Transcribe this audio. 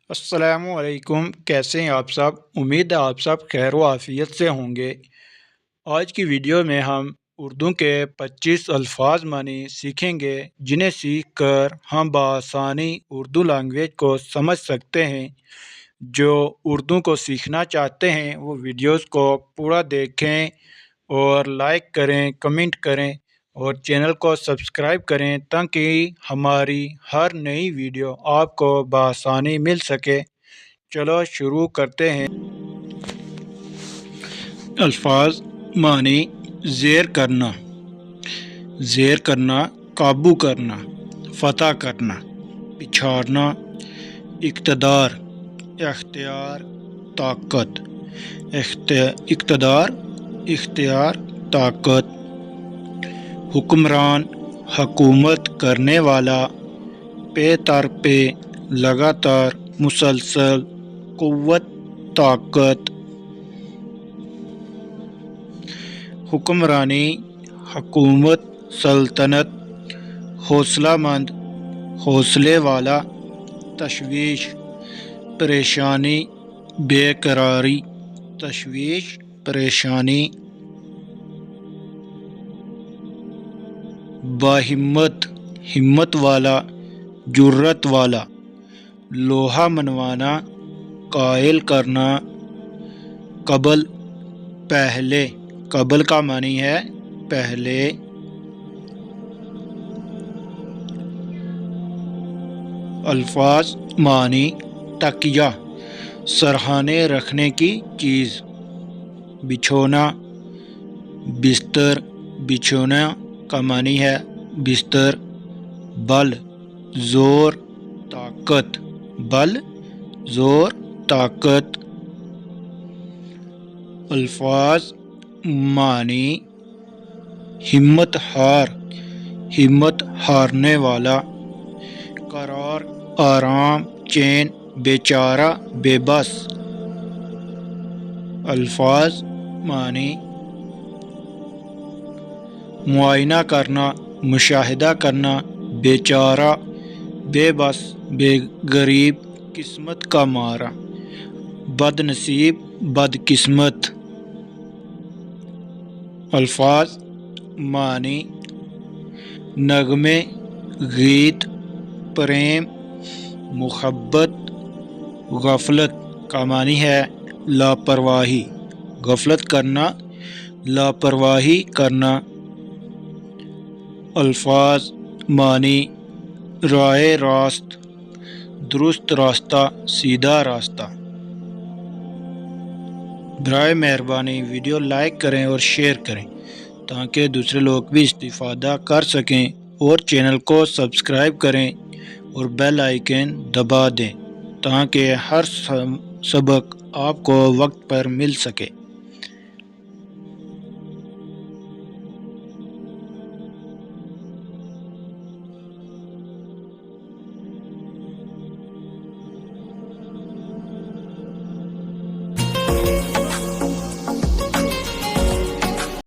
السلام علیکم، کیسے ہیں آپ سب؟ امید ہے آپ سب خیر و عافیت سے ہوں گے۔ آج کی ویڈیو میں ہم اردو کے 25 الفاظ معنی سیکھیں گے، جنہیں سیکھ کر ہم بآسانی اردو لینگویج کو سمجھ سکتے ہیں۔ جو اردو کو سیکھنا چاہتے ہیں وہ ویڈیوز کو پورا دیکھیں اور لائک کریں، کمنٹ کریں اور چینل کو سبسکرائب کریں تاکہ ہماری ہر نئی ویڈیو آپ کو بآسانی مل سکے۔ چلو شروع کرتے ہیں۔ الفاظ معنی: زیر کرنا، زیر کرنا، قابو کرنا، فتح کرنا، پچھاڑنا، اقتدار، اختیار، طاقت، اقتدار، اختیار، طاقت، حکمران، حکومت کرنے والا، پے در پے، لگاتار، مسلسل، قوت، طاقت، حکمرانی، حکومت، سلطنت، حوصلہ مند، حوصلے والا، تشویش، پریشانی، بے قراری، تشویش، پریشانی، باہمت، ہمت والا، جرات والا، لوہا منوانا، قائل کرنا، قبل، پہلے، قبل کا معنی ہے پہلے، الفاظ معنی: تکیہ، سرہانے رکھنے کی چیز، بچھونا، بستر، بچھونا کا معنی ہے بستر، بل، زور، طاقت، بل، زور، طاقت، الفاظ معنی: ہمت ہار، ہمت ہارنے والا، قرار، آرام، چین، بیچارہ، بے بس، الفاظ معنی: معائنہ کرنا، مشاہدہ کرنا، بیچارہ، بے بس، بے غریب، قسمت کا مارا، بد نصیب، بد قسمت، الفاظ معنی: نغمے، گیت، پریم، محبت، غفلت کا معنی ہے لاپرواہی، غفلت کرنا، لاپرواہی کرنا، الفاظ معنی: راہ راست، درست راستہ، سیدھا راستہ۔ برائے مہربانی ویڈیو لائک کریں اور شیئر کریں تاکہ دوسرے لوگ بھی استفادہ کر سکیں، اور چینل کو سبسکرائب کریں اور بیل آئیکن دبا دیں تاکہ ہر سبق آپ کو وقت پر مل سکے۔